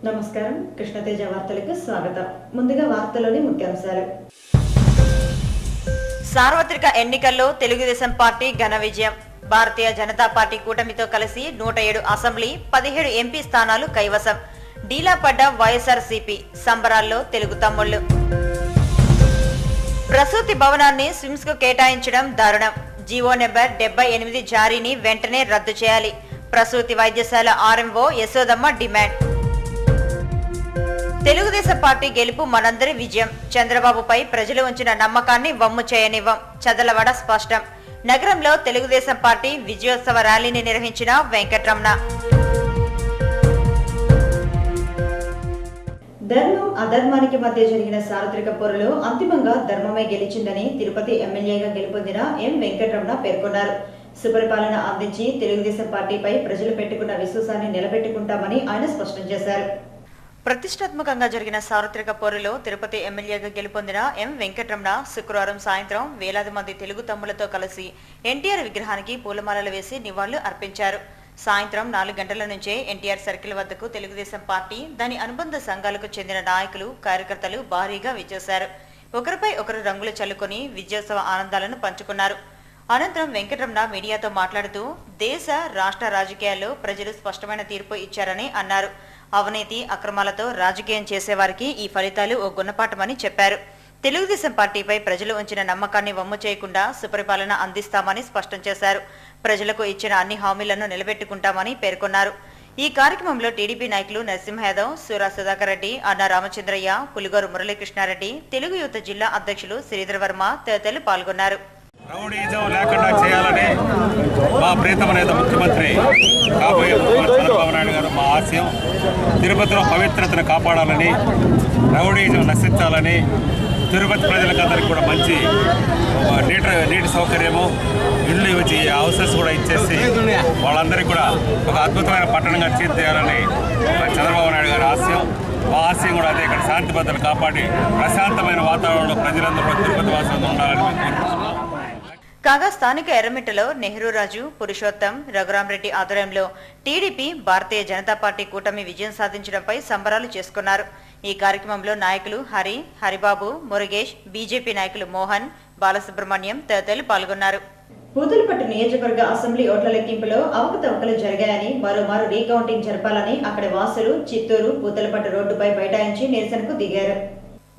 నమస్కారం కృష్ణతేజ వార్తలకు స్వాగతం. ముందుగా వార్తలోని ముఖ్యాంశాలు. సార్వత్రిక ఎన్నికల్లో తెలుగుదేశం పార్టీ ఘన విజయం. భారతీయ జనతా పార్టీ కూటమితో కలిసి 107 అసెంబ్లీ 17 ఎంపీ స్థానాలు కైవసం. డీలా పడ్డ వైఎస్ఆర్సీపీ, సంబరాల్లో తెలుగు తమ్ముళ్లు. ప్రసూతి భవనాన్ని స్విమ్స్ కు కేటాయించడం దారుణం. జీవో నెంబర్ 78 జారీని వెంటనే రద్దు చేయాలి. ప్రసూతి వైద్యశాల RMO Yashodamma demand. Telugu Desam party గెలుపు మనందరి విజయం. చంద్రబాబుపై ప్రజలు ఉంచిన నమ్మకాన్ని వమ్ము చేయనివ్వం. చదలవడ స్పష్టం. నగరంలో తెలుగుదేశం పార్టీ విజయోత్సవ ర్యాలీని నిర్వహించిన వెంకటరమణ. ధర్మం అధర్మానికి మధ్య జరిగిన సార్వత్రిక పోరులో అంతిమంగా ధర్మమే గెలిచిందని తిరుపతి ఎమ్మెల్యేగా గెలుపొందిన ఎం వెంకటరమణ పేర్కొన్నారు. సుపరిపాలన అందించి తెలుగుదేశం పార్టీపై ప్రజలు పెట్టుకున్న విశ్వాసాన్ని నిలబెట్టుకుంటామని ఆయన స్పష్టం చేశారు. ప్రతిష్టాత్మకంగా జరిగిన సార్వత్రిక పోరులో తిరుపతి ఎమ్మెల్యేగా గెలుపొందిన ఎం వెంకటరమణ శుక్రవారం సాయంత్రం వేలాది మంది తెలుగు తమ్ములతో కలిసి ఎన్టీఆర్ విగ్రహానికి పూలమాలలు వేసి నివాళులు అర్పించారు. సాయంత్రం 4 గంటల నుంచే ఎన్టీఆర్ సర్కిల్ వద్దకు తెలుగుదేశం పార్టీ, దాని అనుబంధ సంఘాలకు చెందిన నాయకులు, కార్యకర్తలు భారీగా విచ్చేశారు. ఒకరిపై ఒకరు రంగులు చల్లుకొని విజయోత్సవ ఆనందాలను పంచుకున్నారు. అనంతరం వెంకటరమణ మీడియాతో మాట్లాడుతూ దేశ, రాష్ట్ర రాజకీయాల్లో ప్రజలు స్పష్టమైన తీర్పు ఇచ్చారని అన్నారు. అవినీతి, అక్రమాలతో రాజకీయం చేసేవారికి ఈ ఫలితాలు ఓ గుణపాఠమని చెప్పారు. తెలుగుదేశం పార్టీపై ప్రజలు ఉంచిన నమ్మకాన్ని వమ్ము చేయకుండా సుపరిపాలన అందిస్తామని స్పష్టం చేశారు. ప్రజలకు ఇచ్చిన అన్ని హామీలను నిలబెట్టుకుంటామని పేర్కొన్నారు. ఈ కార్యక్రమంలో టీడీపీ నాయకులు నరసింహ యాదవ్, సూరా సుధాకర్ రెడ్డి, అన్న రామచంద్రయ్య, పులిగోరు మురళీకృష్ణారెడ్డి, తెలుగు యువత జిల్లా అధ్యక్షులు శ్రీధర్ వర్మ తదితరులు పాల్గొన్నారు. రౌడీజం లేకుండా చేయాలని మా ప్రీతమ నేత ముఖ్యమంత్రి కాబోయే చంద్రబాబు నాయుడు గారు మా ఆశయం. తిరుపతిలో పవిత్రతను కాపాడాలని, రౌడీజం నశించాలని, తిరుపతి ప్రజలకందరికీ కూడా మంచి నీటి సౌకర్యము, ఇళ్ళు వచ్చి హౌసెస్ కూడా ఇచ్చేసి వాళ్ళందరికీ కూడా ఒక అద్భుతమైన పట్టణంగా తీర్చేయాలని చంద్రబాబు నాయుడు గారి ఆశయం. మా ఆశయం కూడా అదే. ఇక్కడ శాంతి భద్రతలు కాపాడి ప్రశాంతమైన వాతావరణంలో ప్రజలందరూ కూడా తిరుపతి వాసులు ఉండాలని మేము కోరుకుంటున్నాం. కాగా స్థానిక ఎర్రమిట్టలో నెహ్రూరాజు, పురుషోత్తం, రఘురామరెడ్డి ఆధ్వర్యంలో టీడీపీ, భారతీయ జనతా పార్టీ కూటమి విజయం సాధించడంపై సంబరాలు చేసుకున్నారు. ఈ కార్యక్రమంలో నాయకులు హరిబాబు, మురుగేష్, బీజేపీ నాయకులు మోహన్, బాలసుబ్రహ్మణ్యం తదితరులు పాల్గొన్నారు. పూతలపట్టు నియోజకవర్గ అసెంబ్లీ ఓట్ల లెక్కింపులో అవకతవకలు జరిగాయని, మరోమారు రీకౌంటింగ్ జరపాలని అక్కడి వాసులు చిత్తూరు, పూతలపట్టు రోడ్డుపై బైఠాయించి నిరసనకు దిగారు.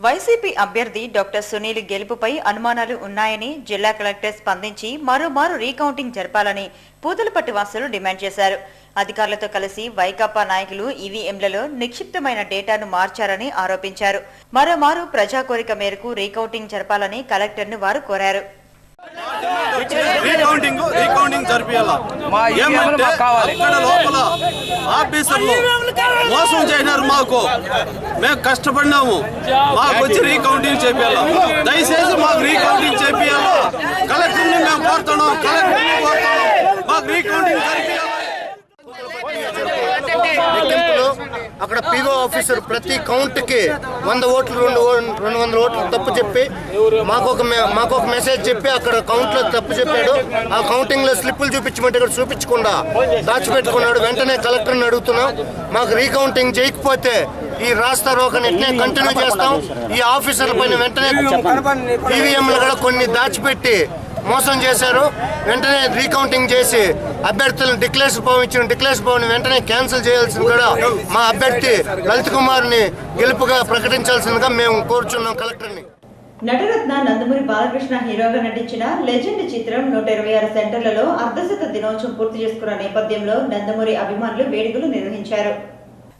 వైసీపీ అభ్యర్థి డాక్టర్ సునీల్ గెలుపుపై అనుమానాలు ఉన్నాయని జిల్లా కలెక్టర్ స్పందించి మరోమారు రీకౌంటింగ్ జరపాలని పూతలపట్టు వాసులు డిమాండ్ చేశారు. అధికారులతో కలిసి వైకాపా నాయకులు ఈవీఎంలలో నిక్షిప్తమైన డేటాను మార్చారని ఆరోపించారు. మరోమారు ప్రజా కోరిక మేరకు రీకౌంటింగ్ జరపాలని కలెక్టర్ను వారు కోరారు. రీకౌంటింగ్ జరిపియాలా? ఏమంటే అక్కడ లోపల ఆఫీసర్లు మోసం చేసినారు. మేము కష్టపడినాము, మాకు వచ్చి రీకౌంటింగ్ చేపియాలా? దయచేసి మాకు రీకౌంటింగ్ చేపియాలా? కలెక్టర్ని మేము కోరుతున్నాం, మాకు రీకౌంటింగ్ జరిపియాలా? అక్కడ పీఓ ఆఫీసర్ ప్రతి కౌంట్ కి 100 ఓట్లు 200 ఓట్లు తప్పు చెప్పి మాకు ఒక మెసేజ్ చెప్పి అక్కడ కౌంట్ లో తప్పు చెప్పాడు. ఆ కౌంటింగ్ లో స్లిప్పులు చూపించమంటే ఇక్కడ చూపించకుండా దాచిపెట్టుకున్నాడు. వెంటనే కలెక్టర్ని అడుగుతున్నాం, మాకు రీకౌంటింగ్ చేయకపోతే ఈ రాస్తా రోకని ఎట్నే కంటిన్యూ చేస్తాం. ఈ ఆఫీసర్ల పైన వెంటనే ఈవీఎంలు కూడా కొన్ని దాచిపెట్టి మోసం చేశారు. వెంటనే రీకౌంటింగ్ చేసి అభ్యర్థులను డిక్లేషన్ ఫామ్ వెంటనే క్యాన్సిల్ చేయాల్సింది కూడా మా అభ్యర్థి లలిత్ కుమార్ని గెలుపుగా ప్రకటించాల్సిందిగా మేము కోరుచున్నాం కలెక్టర్ని. నటరత్న నందమూరి బాలకృష్ణ హీరోగా నటించిన లెజెండ్ చిత్రం 126 సెంటర్లలో అర్ధశత దినోత్సవం పూర్తి చేసుకున్న నేపథ్యంలో నందమూరి అభిమానులు వేడుకలు నిర్వహించారు.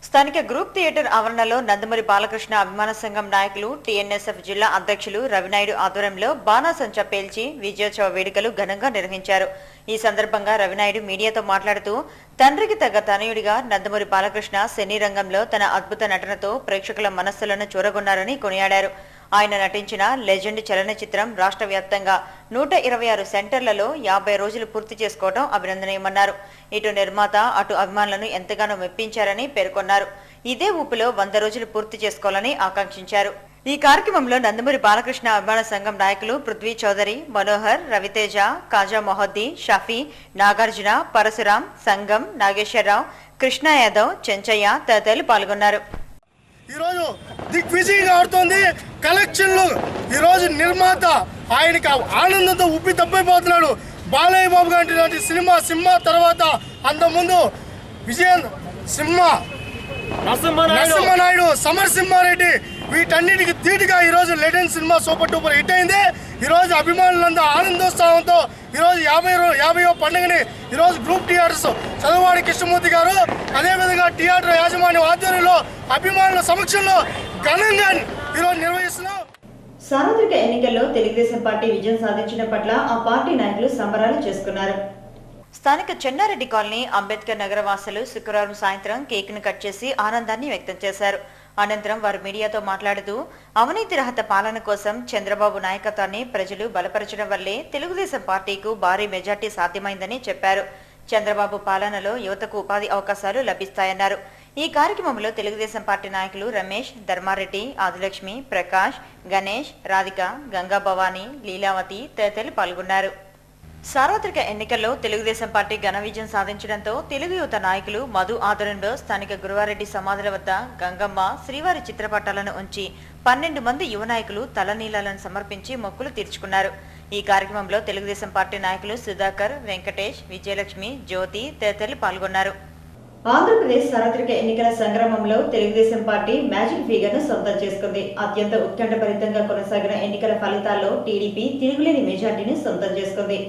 స్థానిక గ్రూప్ థియేటర్ ఆవరణలో నందమూరి బాలకృష్ణ అభిమాన సంఘం నాయకులు, టీఎన్ఎస్ఎఫ్ జిల్లా అధ్యక్షులు రవినాయుడు ఆధ్వర్యంలో బాణాసంచా పేల్చి విజయోత్సవ వేడుకలు ఘనంగా నిర్వహించారు. ఈ సందర్భంగా రవినాయుడు మీడియాతో మాట్లాడుతూ తండ్రికి తగ్గ తనయుడిగా నందమూరి బాలకృష్ణ సినీ రంగంలో తన అద్భుత నటనతో ప్రేక్షకుల మనస్సులను చూరగొన్నారని కొనియాడారు. ఆయన నటించిన లెజెండ్ చలనచిత్రం రాష్ట్ర వ్యాప్తంగా 126 సెంటర్లలో 50 రోజులు పూర్తి చేసుకోవడం అభినందనీయమన్నారు. ఇటు నిర్మాత, అటు అభిమానులను ఎంతగానో మెప్పించారని పేర్కొన్నారు. ఇదే ఊపులో 100 రోజులు పూర్తి చేసుకోవాలని ఆకాంక్షించారు. ఈ కార్యక్రమంలో నందమూరి బాలకృష్ణ అభిమాన సంఘం నాయకులు పృథ్వీ చౌదరి, మనోహర్, రవితేజ, కాజా మొహద్దీ, షఫీ, నాగార్జున, పరశురాం, సంగం, నాగేశ్వరరావు, కృష్ణ యాదవ్, చెంచయ్య తదితరులు పాల్గొన్నారు. ఈరోజు దిగ్విజయంగా ఆడుతోంది కలెక్షన్లు. ఈరోజు నిర్మాత ఆయనకి ఆనందంతో ఉప్పి తప్పిపోతున్నాడు. బాలయ్య బాబు గారి సినిమా తర్వాత అంతకుముందు విజయన్ సింహ, నరసింహనాయుడు, సమరసింహారెడ్డి వీటన్నిటికి ధీటుగా ఈరోజు legend cinema super duper hit అయింది. ఈరోజు అభిమానులంతా ఆనందోత్సాహంతో ఈరోజు 50వ పండుగని ఈరోజు గ్రూప్ థియేటర్స్ చదువువాడి కృష్ణమూర్తి గారు అదేవిధంగా థియేటర్ యాజమాన్యం ఆధ్వర్యంలో అభిమానుల సమక్షంలో ఘనంగా ఈరోజు నిర్వహిస్తున్నాం. సార్వత్రిక ఎన్నికల్లో తెలుగుదేశం పార్టీ విజయం సాధించిన పట్ల ఆ పార్టీ నాయకులు సంబరాలు చేసుకున్నారు. స్థానిక చెన్నారెడ్డి కాలనీ అంబేద్కర్ నగర వాసులు శుక్రవారం సాయంత్రం కేక్ను కట్ చేసి ఆనందాన్ని వ్యక్తం చేశారు. అనంతరం వారు మీడియాతో మాట్లాడుతూ అవినీతి రహిత పాలన కోసం చంద్రబాబు నాయకత్వాన్ని ప్రజలు బలపరచడం వల్లే తెలుగుదేశం పార్టీకు భారీ మెజార్టీ సాధ్యమైందని చెప్పారు. చంద్రబాబు పాలనలో యువతకు ఉపాధి అవకాశాలు లభిస్తాయన్నారు. ఈ కార్యక్రమంలో తెలుగుదేశం పార్టీ నాయకులు రమేష్, ధర్మారెడ్డి, ఆదిలక్ష్మి, ప్రకాష్, గణేష్, రాధిక, గంగా భవానీ, లీలావతి తదితరులు పాల్గొన్నారు. సార్వత్రిక ఎన్నికల్లో తెలుగుదేశం పార్టీ ఘన విజయం సాధించడంతో తెలుగు యువత నాయకులు మధు ఆధ్వర్యంలో స్థానిక గురువారెడ్డి సమాధుల వద్ద గంగమ్మ, శ్రీవారి చిత్రపటాలను ఉంచి 12 మంది యువ నాయకులు తలనీలాలను సమర్పించి మొక్కులు తీర్చుకున్నారు. ఈ కార్యక్రమంలో తెలుగుదేశం పార్టీ నాయకులు సుధాకర్, వెంకటేష్, విజయలక్ష్మి, జ్యోతి తదితరులు పాల్గొన్నారు. ఆంధ్రప్రదేశ్ సార్వత్రిక ఎన్నికల సంగ్రామంలో తెలుగుదేశం పార్టీ మ్యాజిక్ ఫిగర్ ను సొంతం చేసుకుంది. అత్యంత ఉత్కంఠభరితంగా కొనసాగిన ఎన్నికల ఫలితాల్లో టీడీపీ తిరుగులేని మెజార్టీని సొంతం చేసుకుంది.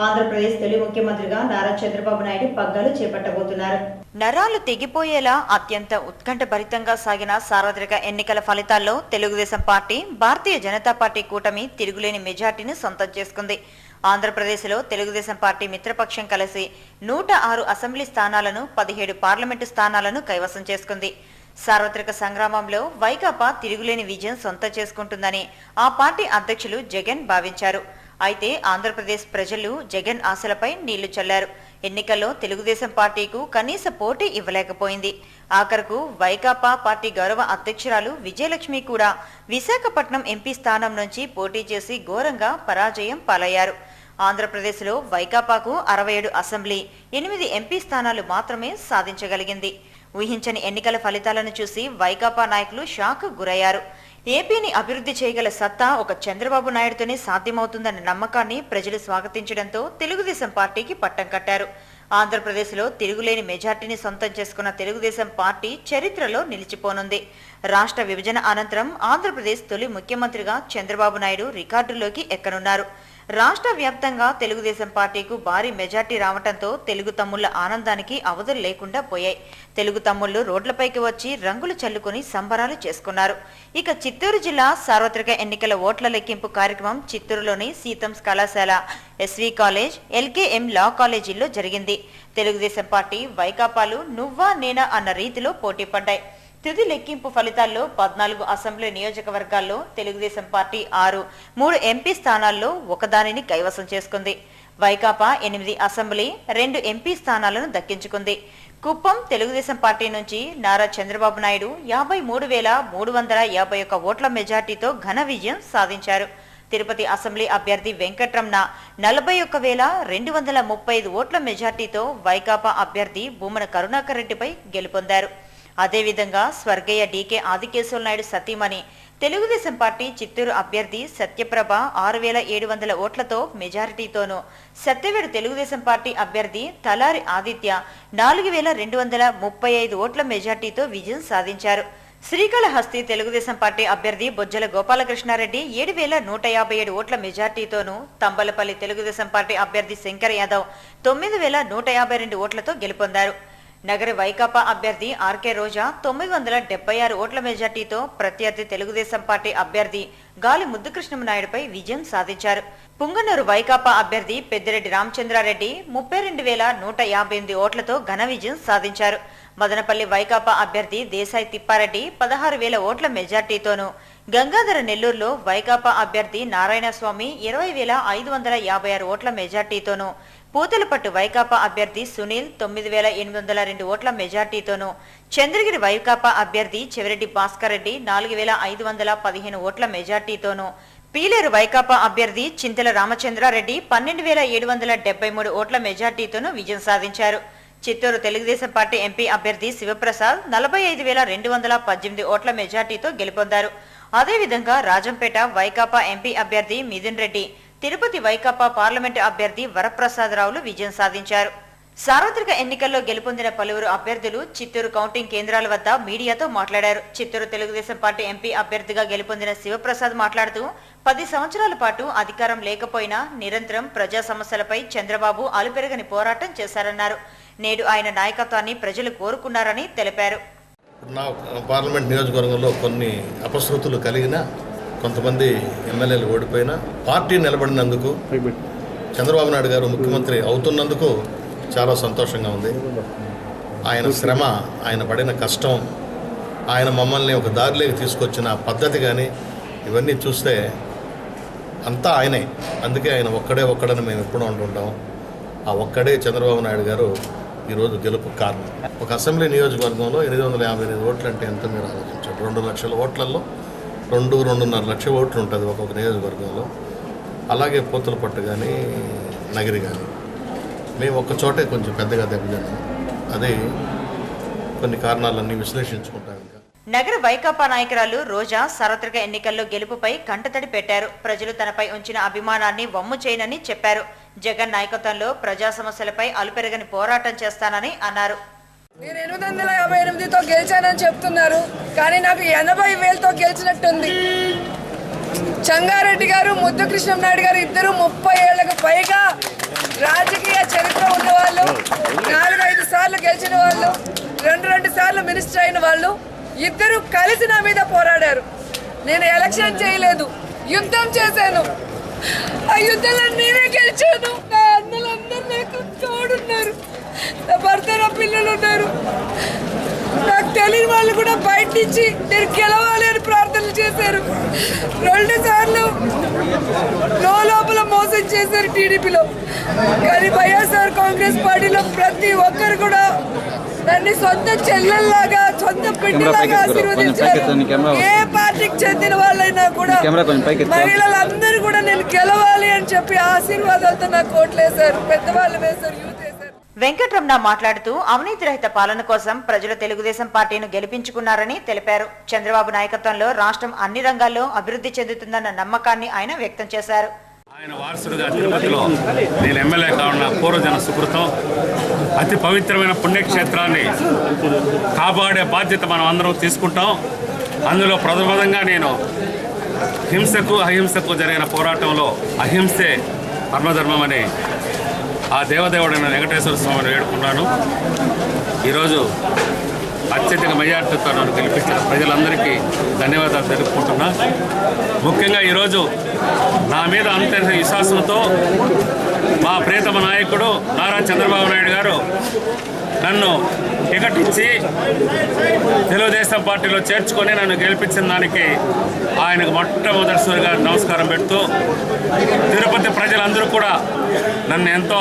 ఆంధ్రప్రదేశ్ తొలి ముఖ్యమంత్రిగా నారా చంద్రబాబు నాయుడు పగ్గాలు చేపట్టబోతున్నారు. నరాలు తెగిపోయేలా అత్యంత ఉత్కంఠభరితంగా సాగిన సార్వత్రిక ఎన్నికల ఫలితాల్లో తెలుగుదేశం పార్టీ, భారతీయ జనతా పార్టీ కూటమి తిరుగులేని మెజార్టీని సొంతం చేసుకుంది. ఆంధ్రప్రదేశ్లో తెలుగుదేశం పార్టీ మిత్రపక్షం కలిసి 106 అసెంబ్లీ స్థానాలను, 17 పార్లమెంటు స్థానాలను కైవసం చేసుకుంది. సార్వత్రిక సంగ్రామంలో వైకాపా తిరుగులేని విజయం సొంతం చేసుకుంటుందని ఆ పార్టీ అధ్యక్షులు జగన్ భావించారు. అయితే ఆంధ్రప్రదేశ్ ప్రజలు జగన్ ఆశలపై నీళ్లు చల్లారు. ఎన్నికల్లో తెలుగుదేశం పార్టీకు కనీస పోటీ ఇవ్వలేకపోయింది. ఆఖరకు వైకాపా పార్టీ గౌరవ అధ్యక్షురాలు విజయలక్ష్మి కూడా విశాఖపట్నం ఎంపీ స్థానం నుంచి పోటీ చేసి ఘోరంగా పరాజయం పాలయ్యారు. ఆంధ్రప్రదేశ్లో వైకాపాకు 67 అసెంబ్లీ, 8 ఎంపీ స్థానాలు మాత్రమే సాధించగలిగింది. ఊహించని ఎన్నికల ఫలితాలను చూసి వైకాపా నాయకులు షాక్ గురయ్యారు. ఏపీని అభివృద్ధి చేయగల సత్తా ఒక చంద్రబాబు నాయుడుతోనే సాధ్యమవుతుందన్న నమ్మకాన్ని ప్రజలు స్వాగతించడంతో తెలుగుదేశం పార్టీకి పట్టం కట్టారు. ఆంధ్రప్రదేశ్లో తిరుగులేని మెజార్టీని సొంతం చేసుకున్న తెలుగుదేశం పార్టీ చరిత్రలో నిలిచిపోనుంది. రాష్ట్ర విభజన అనంతరం ఆంధ్రప్రదేశ్ తొలి ముఖ్యమంత్రిగా చంద్రబాబు నాయుడు రికార్డుల్లోకి ఎక్కనున్నారు. రాష్ట్ర వ్యాప్తంగా తెలుగుదేశం పార్టీకు భారీ మెజార్టీ రావడంతో తెలుగు తమ్ముళ్ల ఆనందానికి అవధులు లేకుండా పోయాయి. తెలుగు తమ్ముళ్లు రోడ్లపైకి వచ్చి రంగులు చల్లుకుని సంబరాలు చేసుకున్నారు. ఇక చిత్తూరు జిల్లా సార్వత్రిక ఎన్నికల ఓట్ల లెక్కింపు కార్యక్రమం చిత్తూరులోని సీతంస్ కళాశాల, ఎస్వి కాలేజ్, ఎల్కేఎం లా కాలేజీల్లో జరిగింది. తెలుగుదేశం పార్టీ, వైకాపాలు నువ్వా నేనా అన్న రీతిలో పోటీ పడ్డాయి. తుది లెక్కింపు ఫలితాల్లో 14 అసెంబ్లీ నియోజకవర్గాల్లో తెలుగుదేశం పార్టీ 6, 3 ఎంపీ స్థానాల్లో ఒకదానిని కైవసం చేసుకుంది. వైకాపా 8 అసెంబ్లీ, 2 ఎంపీ స్థానాలను దక్కించుకుంది. కుప్పం తెలుగుదేశం పార్టీ నుంచి నారా చంద్రబాబు నాయుడు 53,351 ఓట్ల మెజార్టీతో ఘన విజయం సాధించారు. తిరుపతి అసెంబ్లీ అభ్యర్థి వెంకట్రమణ 41,235 ఓట్ల మెజార్టీతో వైకాపా అభ్యర్థి భూమన కరుణాకర్ రెడ్డిపై గెలుపొందారు. అదేవిధంగా స్వర్గీయ డీకే ఆదికేశవ నాయుడు సతీమణి తెలుగుదేశం పార్టీ చిత్తూరు అభ్యర్థి సత్యప్రభ 6,700 ఓట్లతో మెజారిటీతోనూ, సత్యవేడు తెలుగుదేశం పార్టీ అభ్యర్థి తలారి ఆదిత్య 4,235 ఓట్ల మెజార్టీతో విజయం సాధించారు. శ్రీకాళహస్తి తెలుగుదేశం పార్టీ అభ్యర్థి బొజ్జల గోపాలకృష్ణారెడ్డి 7,157 ఓట్ల మెజార్టీతోనూ, తంబలపల్లి తెలుగుదేశం పార్టీ అభ్యర్థి శంకర్ యాదవ్ 9,152 ఓట్లతో గెలుపొందారు. నగర వైకాపా అభ్యర్థి ఆర్కే రోజా 976 ఓట్ల మెజార్టీతో ప్రత్యర్థి తెలుగుదేశం పార్టీ అభ్యర్థి గాలి ముద్దుకృష్ణమనాయుడుపై విజయం సాధించారు. పుంగనూరు వైకాపా అభ్యర్థి పెద్దిరెడ్డి రామచంద్రారెడ్డి 32,158 ఓట్లతో ఘన విజయం సాధించారు. మదనపల్లి వైకాపా అభ్యర్థి దేశాయి తిప్పారెడ్డి 16,000 ఓట్ల మెజార్టీతోనూ, గంగాధర నెల్లూరులో వైకాపా అభ్యర్థి నారాయణస్వామి 20,556 ఓట్ల మెజార్టీతోనూ, పూతలపట్టు వైకాపా అభ్యర్థి సునీల్ 9,802 ఓట్ల మెజార్టీతోనూ, చంద్రగిరి వైకాపా అభ్యర్థి చెవిరెడ్డి భాస్కర్ రెడ్డి 4,515 ఓట్ల మెజార్టీతోనూ, పీలేరు వైకాపా అభ్యర్థి చింతల రామచంద్రారెడ్డి 12,773 ఓట్ల మెజార్టీతోనూ విజయం సాధించారు. చిత్తూరు తెలుగుదేశం పార్టీ ఎంపీ అభ్యర్థి శివప్రసాద్ 45,218 ఓట్ల మెజార్టీతో గెలుపొందారు. అదేవిధంగా రాజంపేట వైకాపా ఎంపీ అభ్యర్థి మిథున్ రెడ్డి, తిరుపతి వైకాపా పార్లమెంటు అభ్యర్థి వరప్రసాదరావులు విజయం సాధించారు. సార్వత్రిక ఎన్నికల్లో గెలుపొందిన పలువురు అభ్యర్థులు చిత్తూరు కౌంటింగ్ కేంద్రాల వద్ద మీడియాతో మాట్లాడారు. చిత్తూరు తెలుగుదేశం పార్టీ ఎంపీ అభ్యర్థిగా గెలుపొందిన శివప్రసాద్ మాట్లాడుతూ 10 సంవత్సరాల పాటు అధికారం లేకపోయినా నిరంతరం ప్రజా సమస్యలపై చంద్రబాబు అలుపెరగని పోరాటం చేశారన్నారు. నేడు ఆయన నాయకత్వాన్ని ప్రజలు కోరుకున్నారని తెలిపారు. నా పార్లమెంట్ నియోజకవర్గంలో కొన్ని అపశృతులు కలిగిన కొంతమంది ఎమ్మెల్యేలు ఓడిపోయినా పార్టీ నిలబడినందుకు, చంద్రబాబు నాయుడు గారు ముఖ్యమంత్రి అవుతున్నందుకు చాలా సంతోషంగా ఉంది. ఆయన శ్రమ, ఆయన పడిన కష్టం, ఆయన మమ్మల్ని ఒక దారిలోకి తీసుకొచ్చిన పద్ధతి కానీ ఇవన్నీ చూస్తే అంతా ఆయనే. అందుకే ఆయన ఒక్కడని మేము ఎప్పుడూ అంటుంటాం. ఆ ఒక్కడే చంద్రబాబు నాయుడు గారు ఈరోజు గెలుపు కారణం. ఒక అసెంబ్లీ నియోజకవర్గంలో 858 ఓట్లు అంటే ఎంత మీరు ఆలోచించారు. 2 లక్షల ఓట్లలో 2-2.5 లక్షల ఓట్లు ఉంటుంది ఒక్కొక్క నియోజకవర్గంలో. అలాగే పూతలపట్టు కానీ నగిరి కానీ మేము ఒక్క చోటే కొంచెం పెద్దగా దెబ్బతిన్నాం. అదే కొన్ని కారణాలన్నీ విశ్లేషించుకుంటాం. నగర వైకాపా నాయకురాలు రోజా సార్వత్రిక ఎన్నికల్లో గెలుపుపై కంటతడి పెట్టారు. ప్రజలు తనపై ఉంచిన అభిమానాన్ని వమ్ము చేయనని చెప్పారు. జగన్ నాయకత్వంలో ప్రజా సమస్యలపై అలుపెరగని పోరాటం చేస్తానని అన్నారు. నేను 858తో గెలిచానని చెప్తున్నారు, కానీ నాకు 80,000తో గెలిచినట్టుంది. చంగారెడ్డి గారు, ముద్దు కృష్ణంనాయుడు గారు ఇద్దరు 30 ఏళ్లకు పైగా రాజకీయ చరిత్ర ఉన్నవాళ్ళు, 4-5 సార్లు గెలిచిన వాళ్ళు, 2 సార్లు మినిస్టర్ అయిన వాళ్ళు ఇద్దరు కలిసి నా మీద పోరాడారు. నేను ఎలక్షన్ చేయలేదు, యుద్ధం చేశాను. ఆ యుద్ధంలో నేనే గెలిచాను. నా అన్నలందరూ నాకు తోడున్నారు, నా భర్త, నా పిల్లలు ఉన్నారు. నాకు తెలియని వాళ్ళు కూడా బయట నుంచి నేను గెలవాలి అని ప్రార్థనలు చేశారు. 2 సార్లు లోపల మోసం చేశారు టీడీపీలో. కానీ వైఎస్ఆర్ కాంగ్రెస్ పార్టీలో ప్రతి ఒక్కరు కూడా నన్ను సొంత చెల్లెల్లాగా, సొంత బిడ్డలాగా ఆశీర్వదించారు. ఏ పార్టీకి చెందిన వాళ్ళైనా కూడా మహిళలందరూ కూడా నేను గెలవాలి అని చెప్పి ఆశీర్వాదాలతో నాకు ఓట్లేశారు. పెద్దవాళ్ళు వేశారు, యూత్ వేశారు. వెంకటరమణ మాట్లాడుతూ అవినీతి రహిత పాలన కోసం ప్రజలు తెలుగుదేశం పార్టీని గెలిపించుకున్నారని తెలిపారు. చంద్రబాబు నాయకత్వంలో రాష్ట్రం అన్ని రంగాల్లో అభివృద్ధి చెందుతుందన్న నమ్మకాన్ని ఆయన వ్యక్తం చేశారు. ఆయన వారసుడుగా తిరుపతిలో నేను ఎమ్మెల్యే కావున్న పూర్వజన సుకృతం, అతి పవిత్రమైన పుణ్యక్షేత్రాన్ని కాపాడే బాధ్యత మనం అందరం తీసుకుంటాం. అందులో ప్రథమంగా నేను హింసకు అహింసకు జరిగిన పోరాటంలో అహింసే పరమధర్మం అని ఆ దేవదేవుడైన వెంకటేశ్వర స్వామిని వేడుకున్నాను. ఈరోజు అత్యధిక మెజార్టీతో నన్ను గెలిపించిన ప్రజలందరికీ ధన్యవాదాలు తెలుపుకుంటున్నా. ముఖ్యంగా ఈరోజు నా మీద అంత విశ్వాసంతో మా ప్రియతమ నాయకుడు నారా చంద్రబాబు నాయుడు గారు నన్ను టికెట్ ఇచ్చి తెలుగుదేశం పార్టీలో చేర్చుకొని నన్ను గెలిపించిన దానికి ఆయనకు మొట్టమొదటిసారిగా నమస్కారం పెడుతూ, తిరుపతి ప్రజలందరూ కూడా నన్ను ఎంతో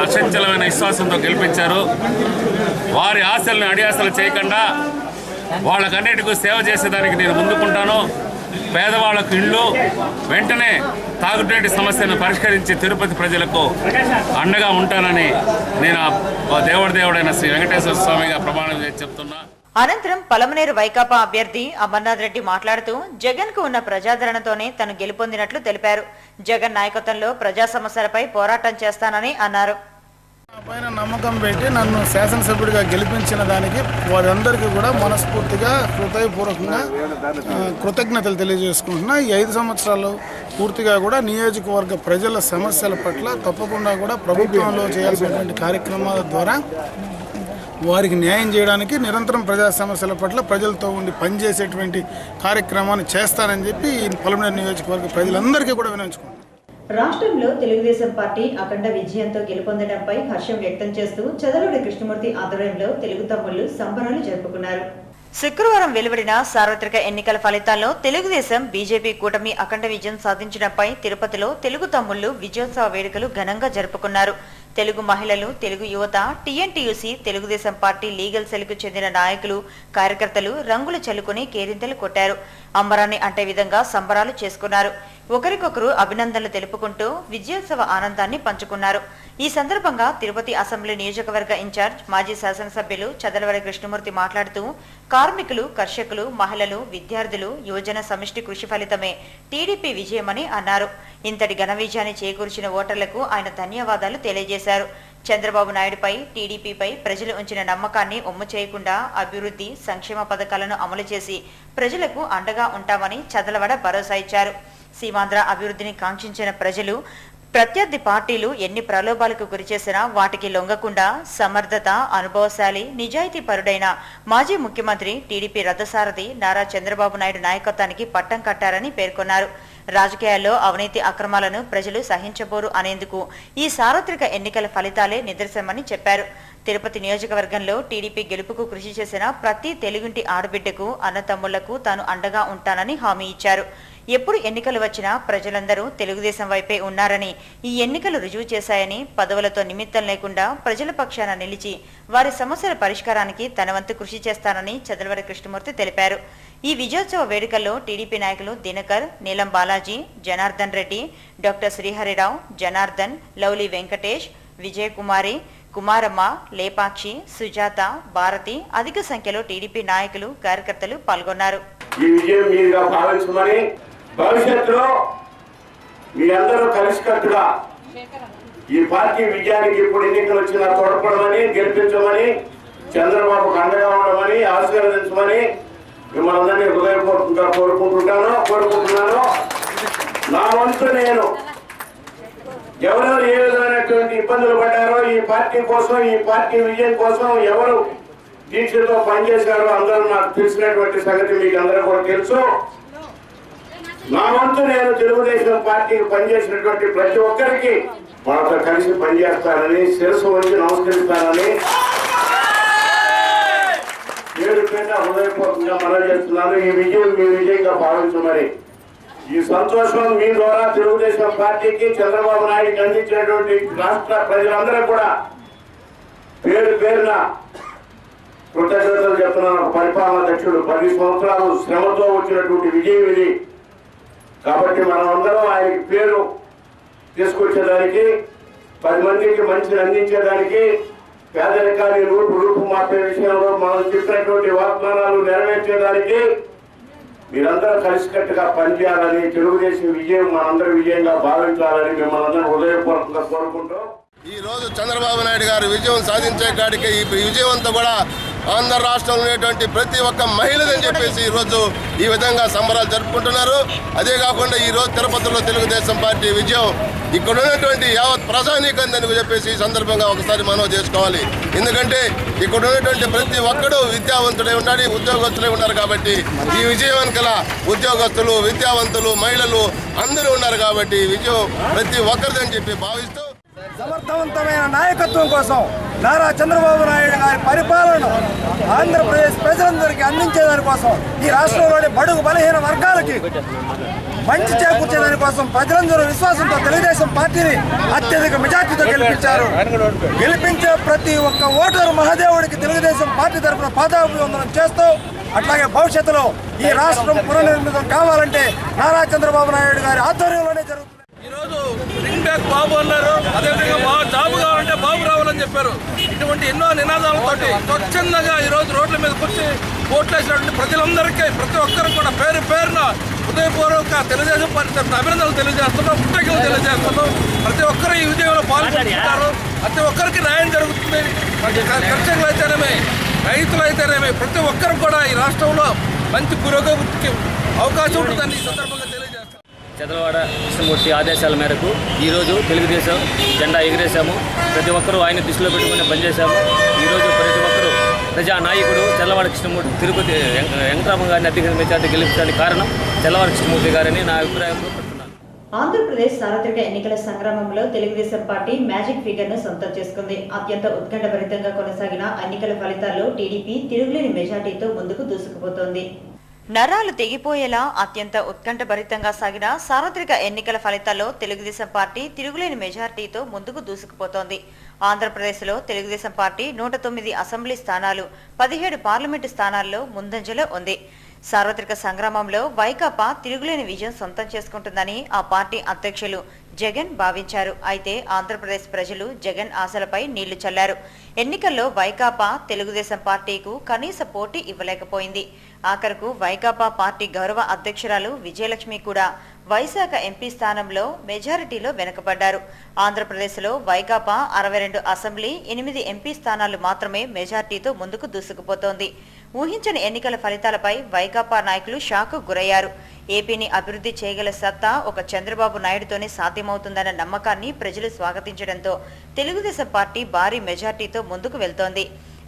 అచంచలమైన విశ్వాసంతో గెలిపించారు. వారి ఆశలను అడియాసలు చేయకుండా వాళ్ళకన్నిటికీ సేవ చేసేదానికి నేను ముందుకుంటాను. పేదవాళ్లకు ఇళ్ళు, వెంటనే తాగునీటి సమస్యను పరిష్కరించి తిరుపతి ప్రజలకు అండగా ఉంటానని నేను దేవుడైన శ్రీ వెంకటేశ్వర స్వామిగా ప్రమాణం చేసి చెప్తున్నా. అనంతరం పలమనేరు వైకాపా అభ్యర్థి అమర్నాథ్ రెడ్డి మాట్లాడుతూ జగన్ కు ఉన్న ప్రజాదరణతోనే తను గెలుపొందినట్లు తెలిపారు. జగన్ నాయకత్వంలో ప్రజా సమస్యలపై పోరాటం చేస్తానని అన్నారు. పైన నమ్మకం పెట్టి నన్ను శాసనసభ్యుడిగా గెలిపించిన దానికి వారందరికీ కూడా మనస్ఫూర్తిగా హృదయపూర్వకంగా కృతజ్ఞతలు తెలియజేసుకుంటున్నా. ఈ 5 సంవత్సరాలు పూర్తిగా కూడా నియోజకవర్గ ప్రజల సమస్యల పట్ల తప్పకుండా కూడా ప్రభుత్వంలో చేయాల్సినటువంటి కార్యక్రమాల ద్వారా వారికి న్యాయం చేయడానికి నిరంతరం ప్రజా సమస్యల పట్ల ప్రజలతో ఉండి పనిచేసేటువంటి కార్యక్రమాన్ని చేస్తానని చెప్పి పలమనేరు నియోజకవర్గ ప్రజలందరికీ కూడా వినియోగించుకుంటున్నాను. రాష్ట్రంలో తెలుగుదేశం పార్టీ అఖండ విజయంతో గెలుపొందడంపై హర్షం వ్యక్తం చేస్తూ చదలూరి కృష్ణమూర్తి ఆధ్వర్యంలో తెలుగు తమ్ముళ్లు సంబరాలు జరుపుకున్నారు. శుక్రవారం వెలువడిన సార్వత్రిక ఎన్నికల ఫలితాల్లో తెలుగుదేశం బీజేపీ కూటమి అఖండ విజయం సాధించడంపై తిరుపతిలో తెలుగు తమ్ముళ్లు విజయోత్సవ వేడుకలు ఘనంగా జరుపుకున్నారు. తెలుగు మహిళలు, తెలుగు యువత, టీఎన్టీయూసీ, తెలుగుదేశం పార్టీ లీగల్ సెల్కు చెందిన నాయకులు, కార్యకర్తలు రంగులు చల్లుకుని కేరింతలు కొట్టారు. అంబరాన్ని అంటే విధంగా సంబరాలు చేసుకున్నారు. ఒకరికొకరు అభినందనలు తెలుపుకుంటూ విజయోత్సవ ఆనందాన్ని పంచుకున్నారు. ఈ సందర్భంగా తిరుపతి అసెంబ్లీ నియోజకవర్గ ఇన్ఛార్జ్ మాజీ శాసనసభ్యులు చదలవాడ కృష్ణమూర్తి మాట్లాడుతూ కార్మికులు, కర్షకులు, మహిళలు, విద్యార్థులు, యువజన సమిష్టి కృషి ఫలితమే టీడీపీ విజయమని అన్నారు. ఇంతటి ఘన విజయాన్ని చేకూర్చిన ఓటర్లకు ఆయన ధన్యవాదాలు తెలియజేశారు. చంద్రబాబు నాయుడుపై, టీడీపీపై ప్రజలు ఉంచిన నమ్మకాన్ని ఒమ్ము చేయకుండా అభివృద్ధి, సంక్షేమ పథకాలను అమలు చేసి ప్రజలకు అండగా ఉంటామని చదలవాడ భరోసా ఇచ్చారు. సీమాంధ్ర అభివృద్ధిని కాంక్షించిన ప్రజలు ప్రత్యర్థి పార్టీలు ఎన్ని ప్రలోభాలకు గురిచేసినా వాటికి లొంగకుండా సమర్థత, అనుభవశాలి, నిజాయితీ పరుడైన మాజీ ముఖ్యమంత్రి టీడీపీ రథసారథి నారా చంద్రబాబు నాయుడు నాయకత్వానికి పట్టం కట్టారని పేర్కొన్నారు. రాజకీయాల్లో అవినీతి అక్రమాలను ప్రజలు సహించబోరు అనేందుకు ఈ సార్వత్రిక ఎన్నికల ఫలితాలే నిదర్శనమని చెప్పారు. తిరుపతి నియోజకవర్గంలో టీడీపీ గెలుపుకు కృషి చేసిన ప్రతి తెలుగుంటి ఆడబిడ్డకు, అన్నతమ్ముళ్లకు తాను అండగా ఉంటానని హామీ ఇచ్చారు. ఎప్పుడు ఎన్నికలు వచ్చినా ప్రజలందరూ తెలుగుదేశం వైపే ఉన్నారని, ఈ ఎన్నికలు రుజువు చేశాయని, పదవులతో నిమిత్తం లేకుండా ప్రజల పక్షాన నిలిచి వారి సమస్యల పరిష్కారానికి తన వంతు కృషి చేస్తానని చదలవాడ కృష్ణమూర్తి తెలిపారు. ఈ విజయోత్సవ వేడుకల్లో టీడీపీ నాయకులు దినకర్, నీలం బాలాజీ, జనార్దన్ రెడ్డి, డాక్టర్ శ్రీహరిరావు, జనార్దన్, లౌలి వెంకటేష్, విజయకుమారి, కుమారమ్మ, లేపాక్షి, సుజాత, భారతి అధిక సంఖ్యలో టీడీపీ నాయకులు, కార్యకర్తలు పాల్గొన్నారు. ఈ విజయం మీరుగా భావించమని, భవిష్యత్తులో మీ అందరూ కలిసికట్టుగా ఈ పార్టీ విజయానికి ఇప్పుడు ఎన్నికలు వచ్చినా తోడ్పడమని, గెలిపించమని, చంద్రబాబుకు అండగా ఉండమని, ఆశీర్వదించమని మిమ్మల్ని అందరినీ హృదయపూర్వకంగా కోరుకుంటున్నాను. నా వంతు నేను ఎవరెవరు ఏ విధమైనటువంటి ఇబ్బందులు పడ్డారో ఈ పార్టీ కోసం, ఈ పార్టీ విజయం కోసం ఎవరు దీక్షతో పనిచేశారో అందరూ నాకు తెలిసినటువంటి సంగతి మీకు అందరూ కూడా తెలుసు. నా వంతు నేను తెలుగుదేశం పార్టీకి పనిచేసినటువంటి ప్రతి ఒక్కరికి వాళ్ళతో కలిసి పనిచేస్తానని, శిరస్సు వచ్చి నమస్కరిస్తానని పేరు పేద హృదయపూర్వకంగా మనవి చేస్తున్నాను. ఈ విజయం మీ విజయంగా భావించమని, ఈ సంతోషం మీ ద్వారా తెలుగుదేశం పార్టీకి, చంద్రబాబు నాయుడుకి అందించినటువంటి రాష్ట్ర ప్రజలందరూ కూడా పేరు పేరున కృతజ్ఞతలు చెప్తున్నాను. పరిపాలనా దక్షుడు 10 సంవత్సరాలు శ్రమతో వచ్చినటువంటి విజయం ఇది. కాబట్టి మనం అందరం ఆయనకి పేరు తీసుకొచ్చేదానికి, 10 మందికి మంచిని అందించేదానికి, పేదరికాన్ని రూపు మార్చే విషయంలో మనం చెప్పినటువంటి వాగ్దానాలు నెరవేర్చేదానికి మీరందరూ కలిసికట్టుగా పనిచేయాలని, తెలుగుదేశం విజయం మనందరి విజయంగా భావించాలని మిమ్మల్ని అందరూ హృదయపూర్వకంగా కోరుకుంటూ, ఈ రోజు చంద్రబాబు నాయుడు గారు విజయం సాధించే కాడికి ఈ విజయం అంతా కూడా ఆంధ్ర రాష్ట్రంలో ఉన్నటువంటి ప్రతి ఒక్క మహిళదని చెప్పేసి ఈరోజు ఈ విధంగా సంబరాలు జరుపుకుంటున్నారు. అదే కాకుండా ఈరోజు తిరుపతిలో తెలుగుదేశం పార్టీ విజయం ఇక్కడ ఉన్నటువంటి యావత్ ప్రజానీకందని చెప్పేసి ఈ సందర్భంగా ఒకసారి మనవి చేసుకోవాలి. ఎందుకంటే ఇక్కడ ఉన్నటువంటి ప్రతి ఒక్కడు విద్యావంతుడై ఉండాలి, ఉద్యోగస్తులై ఉన్నారు. కాబట్టి ఈ విజయం వెనకాల ఉద్యోగస్తులు, విద్యావంతులు, మహిళలు అందరూ ఉన్నారు. కాబట్టి ఈ విజయం ప్రతి ఒక్కరిదని చెప్పి భావిస్తూ సమర్థవంతమైన నాయకత్వం కోసం నారా చంద్రబాబు నాయుడు గారి పరిపాలనను ఆంధ్రప్రదేశ్ ప్రజలందరికీ అందించేదానికోసం, ఈ రాష్ట్రంలోని బడుగు బలహీన వర్గాలకి మంచి చేకూర్చేదాని కోసం ప్రజలందరూ విశ్వాసంతో తెలుగుదేశం పార్టీని అత్యధిక మెజార్టీతో గెలిపించారు. గెలిపించే ప్రతి ఒక్క ఓటరు మహాదేవుడికి తెలుగుదేశం పార్టీ తరఫున పాదాభివందనం చేస్తూ, అట్లాగే భవిష్యత్తులో ఈ రాష్ట్రం పునర్నిర్మితం కావాలంటే నారా చంద్రబాబు నాయుడు గారి ఆధ్వర్యంలోనే జరుగుతుంది. ఈరోజు రింగ్ బ్యాక్ బాబు అన్నారు, అదేవిధంగా జాబు కావాలంటే బాబు రావాలని చెప్పారు. ఇటువంటి ఎన్నో నినాదాలతోటి స్వచ్ఛందంగా ఈరోజు రోడ్ల మీద కూర్చి ఓట్లేసినటువంటి ప్రజలందరికీ, ప్రతి ఒక్కరు కూడా పేరు పేరున హృదయపూర్వక తెలుగుదేశం పార్టీ తరఫున అభినందనలు తెలియజేస్తున్నాం, కృతజ్ఞతలు తెలియజేస్తున్నాం. ప్రతి ఒక్కరు ఈ విజయంలో పాల్గొంటున్నారు. ప్రతి ఒక్కరికి న్యాయం జరుగుతుంది. కర్షకులు అయితేనేమి, రైతులు అయితేనేమి, ప్రతి ఒక్కరు కూడా ఈ రాష్ట్రంలో మంచి పురోగతికి అవకాశం ఉంటుందని ఈ సందర్భంగా తెలియజేస్తాం. చదలవాడ కృష్ణమూర్తి ఆదేశాల మేరకు ఈరోజు తెలుగుదేశం జెండా ఎగిరేశాము. ప్రతి ఒక్కరూ ఆయన దృష్టిలో పెట్టుకుని పనిచేశాము. ఈరోజు ప్రతి ఒక్కరూ ప్రజానాయకుడు చదలవాడ కృష్ణమూర్తి తిరుపతి వెంకటరామ గారిని అత్యధిక మెజార్టీ గెలిపించడానికి కారణం చదలవాడ కృష్ణమూర్తి గారని నా అభిప్రాయంలో పెడుతున్నాను. ఆంధ్రప్రదేశ్ సార్వత్రిక ఎన్నికల సంగ్రామంలో తెలుగుదేశం పార్టీ మ్యాజిక్ ఫిగర్ ను సొంతం చేసుకుంది. అత్యంత ఉత్కంఠభరితంగా కొనసాగిన ఎన్నికల ఫలితాల్లో టీడీపీ తిరుగులేని మెజార్టీతో ముందుకు దూసుకుపోతోంది. నరాలు తెగిపోయేలా అత్యంత ఉత్కంఠభరితంగా సాగిన సార్వత్రిక ఎన్నికల ఫలితాల్లో తెలుగుదేశం పార్టీ తిరుగులేని మెజార్టీతో ముందుకు దూసుకుపోతోంది. ఆంధ్రప్రదేశ్లో తెలుగుదేశం పార్టీ 109 అసెంబ్లీ స్థానాలు, 17 పార్లమెంటు స్థానాల్లో ముందంజలో ఉంది. సార్వత్రిక సంగ్రామంలో వైకాపా తిరుగులేని విజయం సొంతం చేసుకుంటుందని ఆ పార్టీ అధ్యక్షులు జగన్ భావించారు. అయితే ఆంధ్రప్రదేశ్ ప్రజలు జగన్ ఆశలపై నీళ్లు చల్లారు. ఎన్నికల్లో వైకాపా తెలుగుదేశం పార్టీకు కనీస పోటీ ఇవ్వలేకపోయింది. ఆఖరకు వైకాపా పార్టీ గౌరవ అధ్యక్షురాలు విజయలక్ష్మి కూడా వైశాఖ ఎంపీ స్థానంలో మెజారిటీలో వెనుకబడ్డారు. ఆంధ్రప్రదేశ్లో వైకాపా 62 అసెంబ్లీ, 8 ఎంపీ స్థానాలు మాత్రమే మెజార్టీతో ముందుకు దూసుకుపోతోంది. ఊహించని ఎన్నికల ఫలితాలపై వైకాపా నాయకులు షాకు గురయ్యారు. ఏపీని అభివృద్ధి చేయగల సత్తా ఒక చంద్రబాబు నాయుడుతోనే సాధ్యమవుతుందన్న నమ్మకాన్ని ప్రజలు స్వాగతించడంతో తెలుగుదేశం పార్టీ భారీ మెజార్టీతో ముందుకు వెళ్తోంది.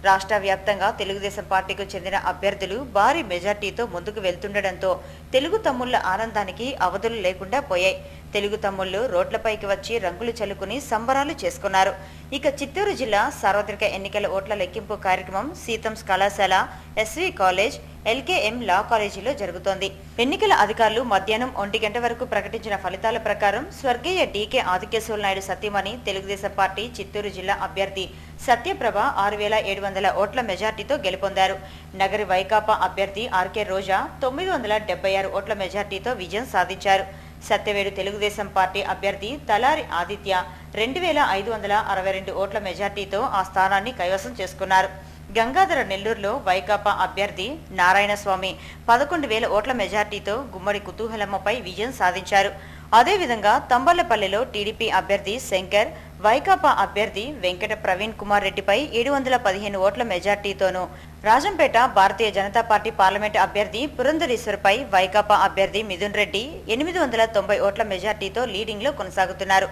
రాష్ట్ర వ్యాప్తంగా తెలుగుదేశం పార్టీకి చెందిన అభ్యర్థులు భారీ మెజార్టీతో ముందుకు వెళ్తుండటంతో తెలుగు తమ్ముళ్ల ఆనందానికి అవధులు లేకుండా పోయాయి. తెలుగు తమ్ముళ్లు రోడ్లపైకి వచ్చి రంగులు చల్లుకుని సంబరాలు చేసుకున్నారు. ఇక చిత్తూరు జిల్లా సార్వత్రిక ఎన్నికల ఓట్ల లెక్కింపు కార్యక్రమం సీతంస్ కళాశాల, ఎస్వి కాలేజ్, ఎల్కేఎం లా కాలేజీలో జరుగుతోంది. ఎన్నికల అధికారులు మధ్యాహ్నం 1 గంట వరకు ప్రకటించిన ఫలితాల ప్రకారం స్వర్గీయ డీకే ఆదికేశవ నాయుడు సతీమణి తెలుగుదేశం పార్టీ చిత్తూరు జిల్లా అభ్యర్థి సత్యప్రభ 6700 ఓట్ల మెజార్టీతో గెలుపొందారు. నగరి వైకాపా అభ్యర్థి ఆర్కే రోజా 976 ఓట్ల మెజార్టీతో విజయం సాధించారు. సత్యవేడు తెలుగుదేశం పార్టీ అభ్యర్థి తలారి ఆదిత్య 2562 ఓట్ల మెజార్టీతో ఆ స్థానాన్ని కైవసం చేసుకున్నారు. గంగాధర నెల్లూరులో వైకాపా అభ్యర్థి నారాయణస్వామి 11,000 ఓట్ల మెజార్టీతో గుమ్మడి కుతూహలమ్మపై విజయం సాధించారు. అదేవిధంగా తంబళ్లపల్లిలో టీడీపీ అభ్యర్థి శంకర్ వైకాపా అభ్యర్థి వెంకట ప్రవీణ్ కుమార్ రెడ్డిపై 715 ఓట్ల మెజార్టీతోనూ, రాజంపేట భారతీయ జనతా పార్టీ పార్లమెంటు అభ్యర్థి పురంధరేశ్వర్పై వైకాపా అభ్యర్థి మిథున్ రెడ్డి 890 ఓట్ల మెజార్టీతో లీడింగ్లో కొనసాగుతున్నారు.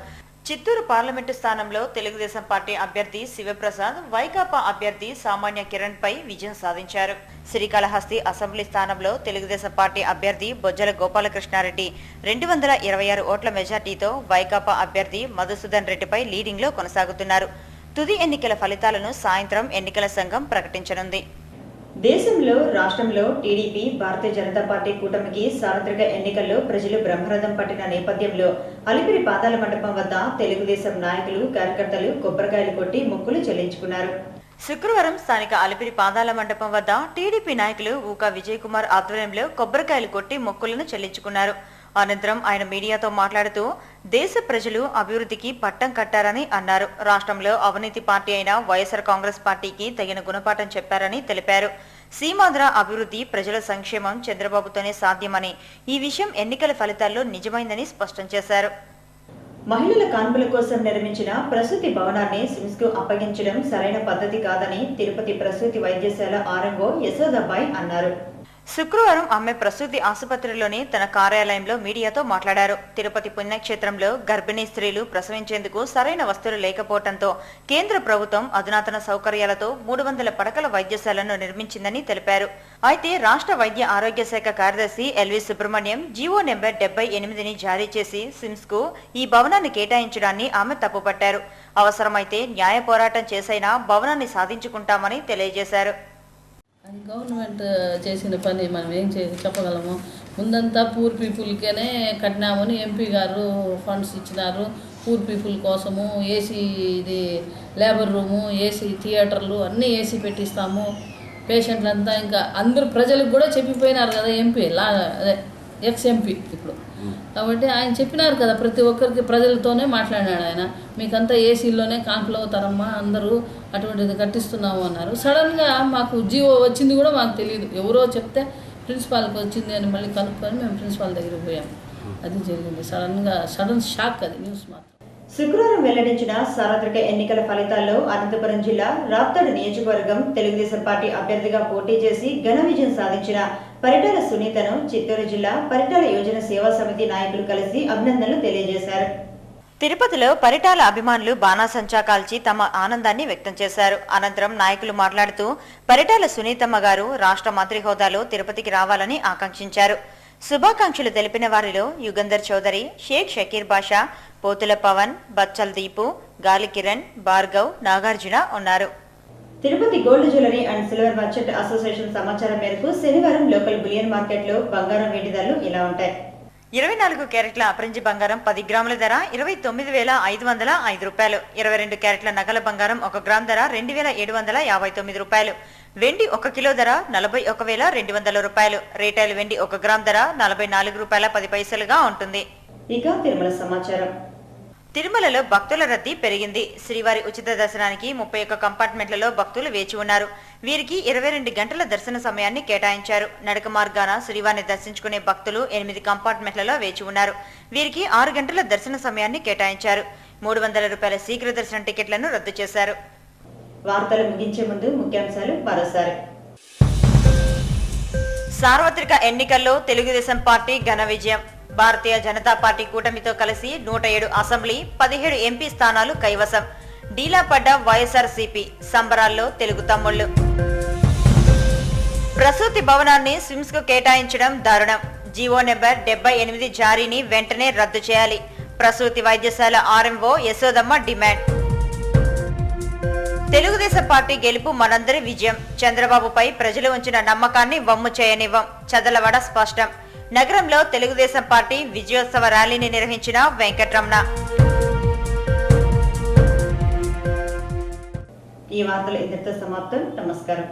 చిత్తూరు పార్లమెంటు స్థానంలో తెలుగుదేశం పార్టీ అభ్యర్థి శివప్రసాద్ వైకాపా అభ్యర్థి సామాన్య కిరణ్ పై విజయం సాధించారు. శ్రీకాళహస్తి అసెంబ్లీ స్థానంలో తెలుగుదేశం పార్టీ అభ్యర్థి బొజ్జల గోపాలకృష్ణారెడ్డి 226 ఓట్ల మెజార్టీతో వైకాపా అభ్యర్థి మధుసూదన్ రెడ్డిపై లీడింగ్లో కొనసాగుతున్నారు. తుది ఎన్నికల ఫలితాలను సాయంత్రం ఎన్నికల సంఘం ప్రకటించనుంది. దేశంలో, రాష్ట్రంలో టీడీపీ, భారతీయ జనతా పార్టీ కూటమికి సార్వత్రిక ఎన్నికల్లో ప్రజలు బ్రహ్మరథం పట్టిన నేపథ్యంలో అలిపిరి పాదాల మండపం వద్ద తెలుగుదేశం నాయకులు, కార్యకర్తలు కొబ్బరికాయలు కొట్టి మొక్కులు చెల్లించుకున్నారు. శుక్రవారం స్థానిక అలిపిరి పాదాల మండపం వద్ద టీడీపీ నాయకులు ఊకా విజయ్ కుమార్ ఆధ్వర్యంలో కొబ్బరికాయలు కొట్టి మొక్కులను చెల్లించుకున్నారు. అనంతరం ఆయన మీడియాతో మాట్లాడుతూ దేశ ప్రజలు అభివృద్ధికి పట్టం కట్టారని అన్నారు. రాష్ట్రంలో అవినీతి పార్టీ అయిన వైఎస్ఆర్ కాంగ్రెస్ పార్టీకి తగిన గుణపాఠం చెప్పారని తెలిపారు. సీమాంధ్ర అభివృద్ధి, ప్రజల సంక్షేమం చంద్రబాబుతోనే సాధ్యమని, ఈ విషయం ఎన్నికల ఫలితాల్లో నిజమైందని స్పష్టం చేశారు. మహిళల కాన్పుల కోసం నిర్మించిన ప్రసూతి భవనాన్ని సిమ్స్ కు అప్పగించడం సరైన పద్ధతి కాదని తిరుపతి ప్రసూతి వైద్యశాల ఆర్ఎంఓ యశోదాబాయ్ అన్నారు. శుక్రవారం ఆమె ప్రసూతి ఆసుపత్రిలోని తన కార్యాలయంలో మీడియాతో మాట్లాడారు. తిరుపతి పుణ్యక్షేత్రంలో గర్భిణీ స్త్రీలు ప్రసవించేందుకు సరైన వస్తువులు లేకపోవడంతో కేంద్ర ప్రభుత్వం అధునాతన సౌకర్యాలతో 300 పడకల వైద్యశాలను నిర్మించిందని తెలిపారు. అయితే రాష్ట్ర వైద్య ఆరోగ్య శాఖ కార్యదర్శి ఎల్వి సుబ్రహ్మణ్యం జీవో నెంబర్ 78ని జారీ చేసి సిమ్స్ కు ఈ భవనాన్ని కేటాయించడాన్ని ఆమె తప్పుపట్టారు. అవసరమైతే న్యాయ పోరాటం చేసైనా భవనాన్ని సాధించుకుంటామని తెలియజేశారు. అది గవర్నమెంట్ చేసిన పని మనం ఏం చెప్పగలము. ముందంతా పూర్ పీపుల్కేనే కట్టినామని ఎంపీ గారు ఫండ్స్ ఇచ్చినారు. పూర్ పీపుల్ కోసము ఏసీ ఇది లేబర్ రూము, ఏసీ థియేటర్లు అన్నీ ఏసీ పెట్టిస్తాము. పేషెంట్లంతా ఇంకా అందరూ ప్రజలకు కూడా చెప్పిపోయినారు కదా ఎంపీ, అదే ఎక్స్ ఎంపీ ఇప్పుడు. కాబట్టి ఆయన చెప్పినారు కదా, ప్రతి ఒక్కరికి ప్రజలతోనే మాట్లాడినాడు ఆయన. మీకంతా ఏసీలోనే కాన్పులు అవుతారమ్మా, అందరూ అటువంటిది కట్టిస్తున్నాము అన్నారు. సడన్గా మాకు జీవో వచ్చింది కూడా మాకు తెలియదు. ఎవరో చెప్తే ప్రిన్సిపాల్కి వచ్చింది అని మళ్ళీ కనుక్కొని మేము ప్రిన్సిపాల్ దగ్గరికి పోయాము. అది జరిగింది. సడన్ షాక్ అది న్యూస్ మాత్రం. శుక్రవారం వెల్లడించిన సార్వత్రిక ఎన్నికల ఫలితాల్లో అనంతపురం జిల్లా రాప్తాడు నియోజకవర్గం తెలుగుదేశం పార్టీ అభ్యర్థిగా పోటీ చేసి ఘన విజయం సాధించిన పరిటాల సునీతను చిత్తూరు జిల్లా పరిటాల యోజన సేవా సమితి నాయకులు కలిసి అభినందనలు తెలియజేశారు. తిరుపతిలో పరిటాల అభిమానులు బాణాసంచా కాల్చి తమ ఆనందాన్ని వ్యక్తం చేశారు. అనంతరం నాయకులు మాట్లాడుతూ పరిటాల సునీతమ్మ గారు రాష్ట్ర మంత్రి హోదాలో తిరుపతికి రావాలని ఆకాంక్షించారు. శుభాకాంక్షలు తెలిపిన వారిలో యుగంధర్ చౌదరి, షేక్ షకీర్ బాషా, పోతుల పవన్, బచ్చల్ దీపు, గాలి కిరణ్, భార్గవ్, నాగార్జున ఉన్నారు. Tirupati gold jewellery and silver merchant association సమాచారం మేరకు శనివారం లోకల్ బులియన్ మార్కెట్లో బంగారం వెండి ధరలు ఇలా ఉంటాయి. 24 క్యారెట్ల అపరంజి బంగారం 10 గ్రాముల ధర 29,505 రూపాయలు. 22 క్యారెట్ల నగల బంగారం 1 గ్రామ్ ధర 2,759 రూపాయలు. వెండి 1 కిలో ధర 41,200 రూపాయలు. రీటైల్ వెండి 1 గ్రామ్ ధర 44 రూపాయల 10 పైసలుగా ఉంటుంది. ఇక తిరుమల సమాచారం. తిరుమలలో భక్తుల రద్దీ పెరిగింది. శ్రీవారి ఉచిత దర్శనానికి 31 కంపార్ట్మెంట్లలో భక్తులు వేచి ఉన్నారు. వీరికి 22 గంటల దర్శన సమయాన్ని కేటాయించారు. నడక మార్గాన శ్రీవారిని దర్శించుకునే భక్తులు 8 కంపార్ట్మెంట్లలో వేచి ఉన్నారు. వీరికి 6 గంటల దర్శన సమయాన్ని కేటాయించారు. 300 రూపాయల శీఘ్ర దర్శనం టికెట్లను రద్దు చేశారు. వార్తలు ముగించే ముందు ముఖ్యాంశాలు మరోసారి. సార్వత్రిక ఎన్నికల్లో తెలుగుదేశం పార్టీ ఘన విజయం. భారతీయ జనతా పార్టీ కూటమితో కలిసి 107 అసెంబ్లీ, 17 ఎంపీ స్థానాలు కైవసం. డీలా పడ్డ వైఎస్ఆర్సీపీ, సంబరాల్లో తెలుగు తమ్ముళ్లు. ప్రసూతి భవనాన్ని స్విమ్స్ కు కేటాయించడం దారుణం. జీవో నెంబర్ 78 జారీని వెంటనే రద్దు చేయాలి. ప్రసూతి వైద్యశాల RMO Yashodamma demand. Telugu Desam party గెలుపు మనందరి విజయం. చంద్రబాబుపై ప్రజలు ఉంచిన నమ్మకాన్ని వమ్ము చేయనివ్వం. చదలవాడ స్పష్టం. నగరంలో తెలుగుదేశం పార్టీ విజయోత్సవ ర్యాలీని నిర్వహించిన వెంకట్రమణ. ఈ వార్తలు ఇంతటితో సమాప్తం. నమస్కారం.